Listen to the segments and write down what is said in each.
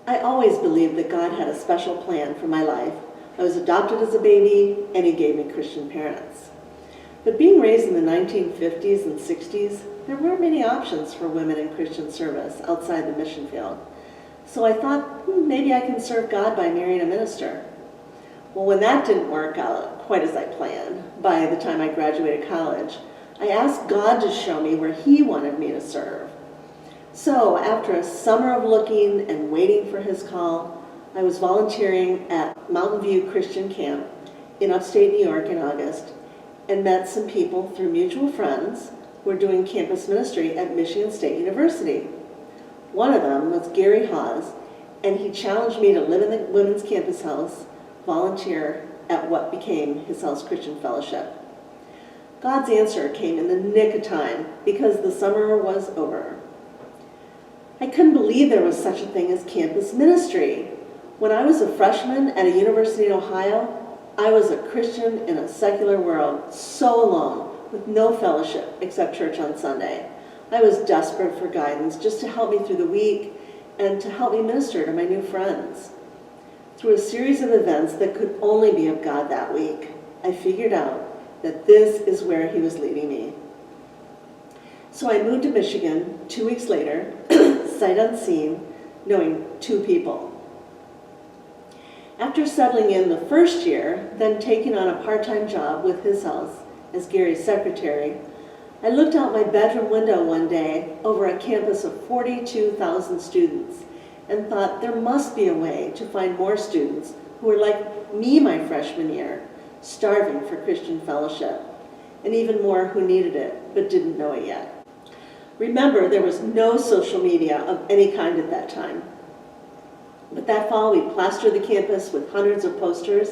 I always believed that God had a special plan for my life. I was adopted as a baby, and He gave me Christian parents. But being raised in the 1950s and 60s, there weren't many options for women in Christian service outside the mission field. So I thought, maybe I can serve God by marrying a minister. Well, when that didn't work out quite as I planned, by the time I graduated college, I asked God to show me where He wanted me to serve. So after a summer of looking and waiting for His call, I was volunteering at Mountain View Christian Camp in upstate New York in August, and met some people through mutual friends who were doing campus ministry at Michigan State University. One of them was Gary Hawes, and he challenged me to live in the women's campus house, volunteer at what became His House Christian Fellowship. God's answer came in the nick of time because the summer was over. I couldn't believe there was such a thing as campus ministry. When I was a freshman at a university in Ohio, I was a Christian in a secular world, so alone, with no fellowship except church on Sunday. I was desperate for guidance just to help me through the week and to help me minister to my new friends. Through a series of events that could only be of God that week, I figured out that this is where He was leading me. So I moved to Michigan 2 weeks later, sight unseen, knowing 2 people. After settling in the first year, then taking on a part-time job with His House as Gary's secretary, I looked out my bedroom window one day over a campus of 42,000 students and thought there must be a way to find more students who were like me my freshman year, starving for Christian fellowship, and even more who needed it but didn't know it yet. Remember, there was no social media of any kind at that time. But that fall, we plastered the campus with hundreds of posters,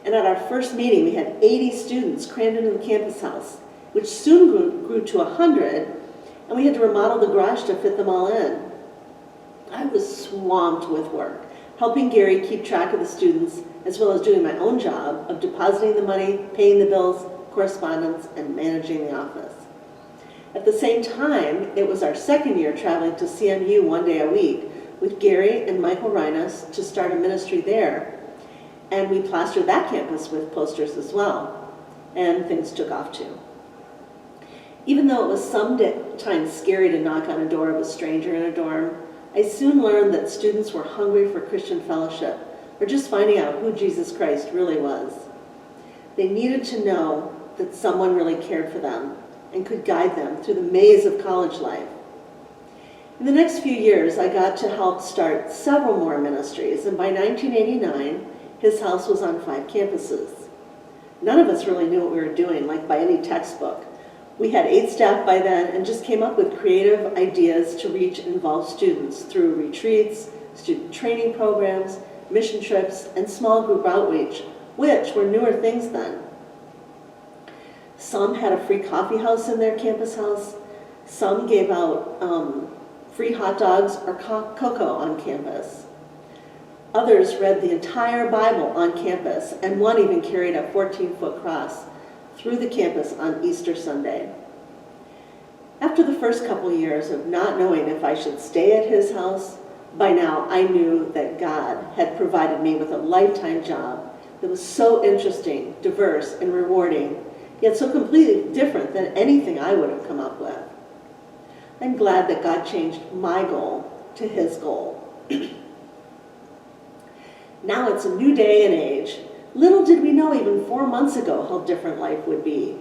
and at our first meeting, we had 80 students crammed into the campus house, which soon grew to 100, and we had to remodel the garage to fit them all in. I was swamped with work, helping Gary keep track of the students, as well as doing my own job of depositing the money, paying the bills, correspondence, and managing the office. At the same time, it was our second year traveling to CMU one day a week with Gary and Michael Rhinus to start a ministry there. And we plastered that campus with posters as well. And things took off too. Even though it was sometimes scary to knock on a door of a stranger in a dorm, I soon learned that students were hungry for Christian fellowship, or just finding out who Jesus Christ really was. They needed to know that someone really cared for them and could guide them through the maze of college life. In the next few years, I got to help start several more ministries, and by 1989, His House was on 5 campuses. None of us really knew what we were doing, like by any textbook. We had 8 staff by then and just came up with creative ideas to reach and involve students through retreats, student training programs, mission trips, and small group outreach, which were newer things then. Some had a free coffee house in their campus house. Some gave out free hot dogs or cocoa on campus. Others read the entire Bible on campus, and one even carried a 14-foot cross through the campus on Easter Sunday. After the first couple years of not knowing if I should stay at His House, by now I knew that God had provided me with a lifetime job that was so interesting, diverse, and rewarding, yet so completely different than anything I would have come up with. I'm glad that God changed my goal to His goal. Now it's a new day and age. Little did we know even 4 months ago how different life would be.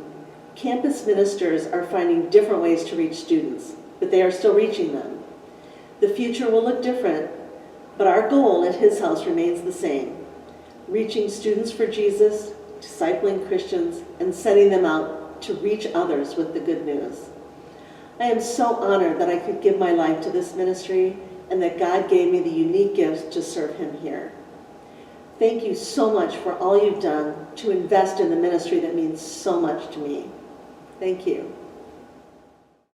Campus ministers are finding different ways to reach students, but they are still reaching them. The future will look different, but our goal at His House remains the same: reaching students for Jesus, discipling Christians, and sending them out to reach others with the good news. I am so honored that I could give my life to this ministry and that God gave me the unique gifts to serve Him here. Thank you so much for all you've done to invest in the ministry that means so much to me. Thank you.